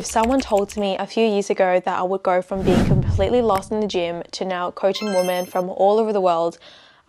If someone told me a few years ago that I would go from being completely lost in the gym to now coaching women from all over the world,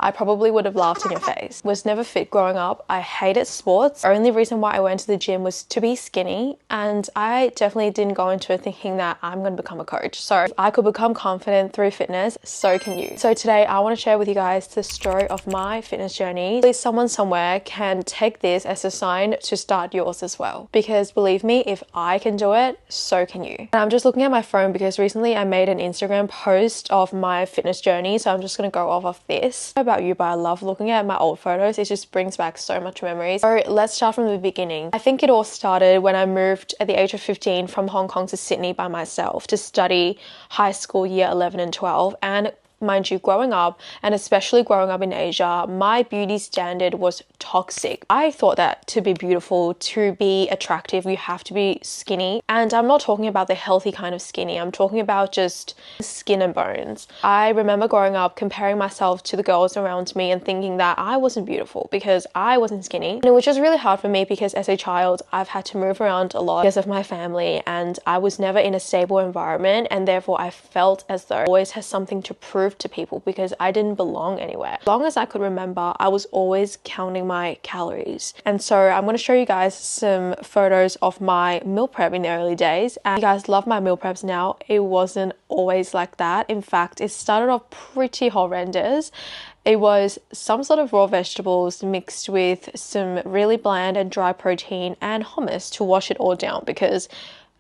I probably would have laughed in your face. Was never fit growing up. I hated sports. The only reason why I went to the gym was to be skinny, and I definitely didn't go into it thinking that I'm going to become a coach. So if I could become confident through fitness, so can you. So today I want to share with you guys the story of my fitness journey. At least someone somewhere can take this as a sign to start yours as well. Because believe me, if I can do it, so can you. And I'm just looking at my phone because recently I made an Instagram post of my fitness journey. So I'm just going to go off of this. About you, but I love looking at my old photos. It just brings back so much memories. So let's start from the beginning. I think it all started when I moved at the age of 15 from Hong Kong to Sydney by myself to study high school year 11 and 12. And mind you, growing up, and especially growing up in Asia, my beauty standard was toxic. I thought that to be beautiful, to be attractive, you have to be skinny. And I'm not talking about the healthy kind of skinny. I'm talking about just skin and bones. I remember growing up comparing myself to the girls around me and thinking that I wasn't beautiful because I wasn't skinny. And it was just really hard for me because as a child, I've had to move around a lot because of my family, and I was never in a stable environment, and therefore I felt as though I always had something to prove to people because I didn't belong anywhere. As long as I could remember, I was always counting my calories. And so I'm going to show you guys some photos of my meal prep in the early days. And you guys love my meal preps now. It wasn't always like that. In fact, it started off pretty horrendous. It was some sort of raw vegetables mixed with some really bland and dry protein and hummus to wash it all down, because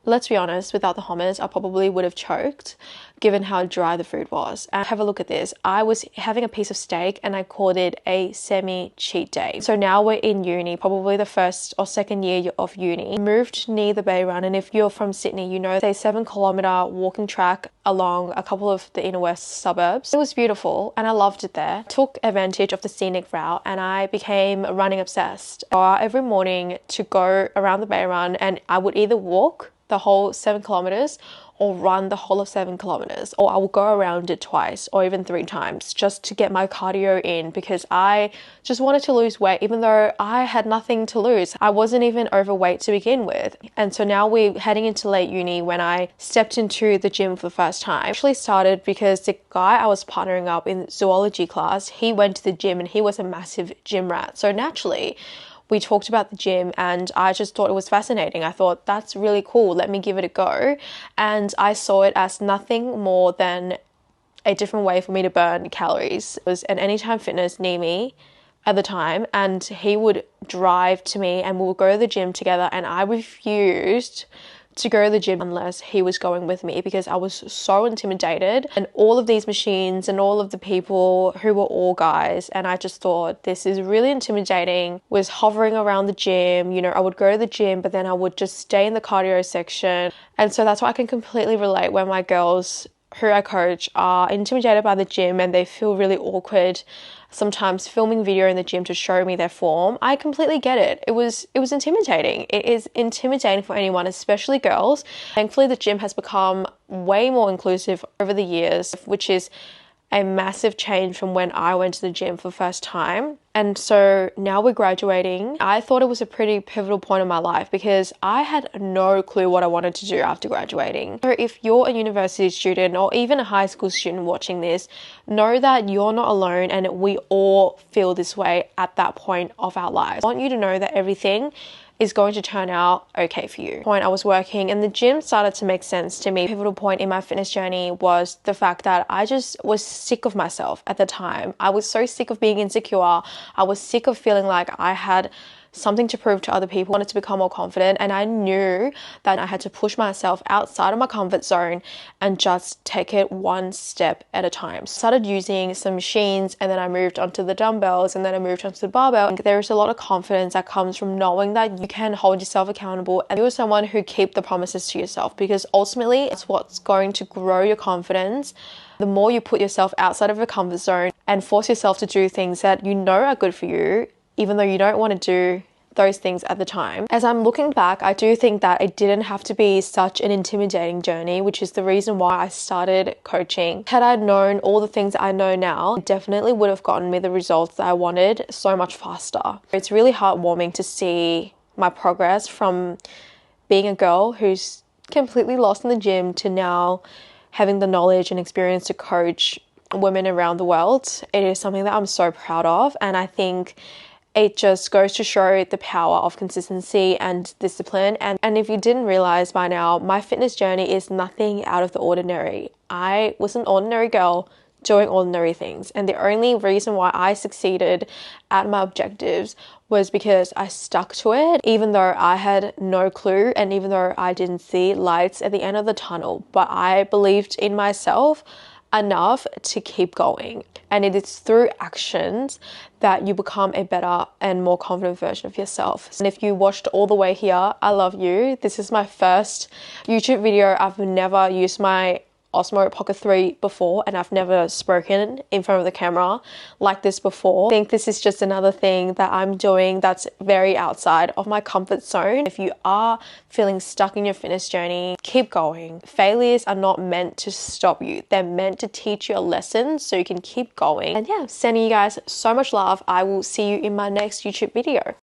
let's be honest, without the hummus, I probably would have choked given how dry the food was. And have a look at this. I was having a piece of steak and I called it a semi-cheat day. So now we're in uni, probably the first or second year of uni. Moved near the Bay Run, and if you're from Sydney, you know, it's a 7-kilometer walking track along a couple of the inner west suburbs. It was beautiful and I loved it there. Took advantage of the scenic route and I became running obsessed. Every morning to go around the Bay Run, and I would either walk the whole 7 kilometers or run the whole of 7 kilometers, or I will go around it twice or even 3 times just to get my cardio in, because I just wanted to lose weight even though I had nothing to lose. I wasn't even overweight to begin with. And so now we're heading into late uni when I stepped into the gym for the first time. Actually started because the guy I was partnering up in zoology class, he went to the gym and he was a massive gym rat. So naturally, we talked about the gym and I just thought it was fascinating. I thought, that's really cool, let me give it a go. And I saw it as nothing more than a different way for me to burn calories. It was an Anytime Fitness near me at the time, and he would drive to me and we would go to the gym together, and I refused to go to the gym unless he was going with me because I was so intimidated, and all of these machines and all of the people who were all guys, and I just thought this is really intimidating. Was hovering around the gym, you know, I would go to the gym but then I would just stay in the cardio section. And so that's why I can completely relate when my girls who I coach are intimidated by the gym and they feel really awkward sometimes filming video in the gym to show me their form. I completely get it. It was intimidating. It is intimidating for anyone, especially girls. Thankfully, the gym has become way more inclusive over the years, which is a massive change from when I went to the gym for the first time. And so now we're graduating. I thought it was a pretty pivotal point in my life because I had no clue what I wanted to do after graduating. So if you're a university student or even a high school student watching this, know that you're not alone and we all feel this way at that point of our lives. I want you to know that everything is going to turn out okay for you. I was working and the gym started to make sense to me. A pivotal point in my fitness journey was the fact that I just was sick of myself at the time. I was so sick of being insecure. I was sick of feeling like I had something to prove to other people. I wanted to become more confident, and I knew that I had to push myself outside of my comfort zone and just take it one step at a time. Started using some machines, and then I moved onto the dumbbells, and then I moved onto the barbell. There's a lot of confidence that comes from knowing that you can hold yourself accountable and you're someone who keep the promises to yourself, because ultimately it's what's going to grow your confidence. The more you put yourself outside of your comfort zone and force yourself to do things that you know are good for you, even though you don't want to do those things at the time. As I'm looking back, I do think that it didn't have to be such an intimidating journey, which is the reason why I started coaching. Had I known all the things that I know now, it definitely would have gotten me the results that I wanted so much faster. It's really heartwarming to see my progress from being a girl who's completely lost in the gym to now having the knowledge and experience to coach women around the world, it is something that I'm so proud of. And I think it just goes to show the power of consistency and discipline. And if you didn't realize by now, my fitness journey is nothing out of the ordinary. I was an ordinary girl doing ordinary things. And the only reason why I succeeded at my objectives was because I stuck to it, even though I had no clue and even though I didn't see lights at the end of the tunnel. But I believed in myself enough to keep going. And it is through actions that you become a better and more confident version of yourself. And if you watched all the way here, I love you. This is my first YouTube video. I've never used my Osmo Pocket 3 before, and I've never spoken in front of the camera like this before. I think this is just another thing that I'm doing that's very outside of my comfort zone. If you are feeling stuck in your fitness journey, keep going. Failures are not meant to stop you. They're meant to teach you a lesson so you can keep going. And yeah, sending you guys so much love. I will see you in my next YouTube video.